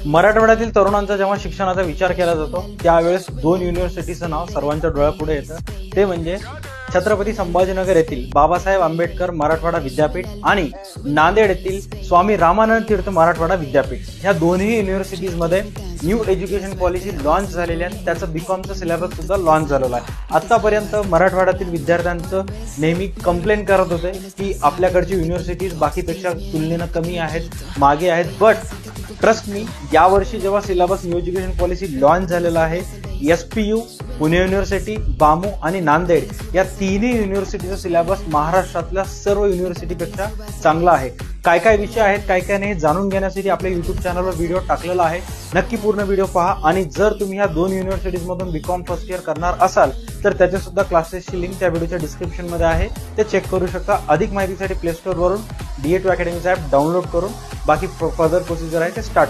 मराठवाड्यातील तरुणांचा जेव्हा शिक्षणाचा विचार केला जातो त्यावेळेस दोन युनिव्हर्सिटीचं नाव सर्वांच्या डोळ्यापुढे येतं, ते म्हणजे छत्रपती संभाजीनगर येथील बाबासाहेब आंबेडकर मराठवाडा विद्यापीठ आणि नांदेड येथील स्वामी रामानंद तीर्थ मराठवाडा विद्यापीठ। ह्या दोन्ही युनिव्हर्सिटीजमध्ये न्यू एज्युकेशन पॉलिसी लॉन्च झालेली आहे, त्याचं बीकॉमचं सिलेबस सुद्धा लॉन्च झालेला आहे। आतापर्यंत मराठवाड्यातील विद्यार्थ्यांचं नेहमी कंप्लेन करत होते की आपल्याकडची युनिव्हर्सिटीज बाकीपेक्षा तुलनेनं कमी आहेत, मागे आहेत, बट ट्रस्ट मी, यावर्षी जेव्हा syllabus new education policy launch झालेला आहे, SPU, पुणे युनिव्हर्सिटी, बामू आणि नांदेड या तिन्ही युनिव्हर्सिटीचा सिलेबस महाराष्ट्रातल्या सर्व युनिव्हर्सिटीपेक्षा चांगला आहे। काय काय विषय आहेत, काय काय नाही जाणून घेण्यासाठी आपल्या YouTube चॅनलवर व्हिडिओ टाकलेला आहे, नक्की पूर्ण व्हिडिओ पहा। आणि जर तुम्ही ह्या दोन युनिव्हर्सिटीजमधून बीकॉम फर्स्ट इयर करणार असाल तर त्याचे सुद्धा क्लासेसची लिंक त्या व्हिडिओच्या डिस्क्रिप्शन मध्ये आहे, ते चेक करू शकता। अधिक माहितीसाठी प्ले स्टोर वरून DA2 अकॅडमीचा ॲप डाउनलोड करून बाकी फर्दर प्रोसिजर आहे ते स्टार्ट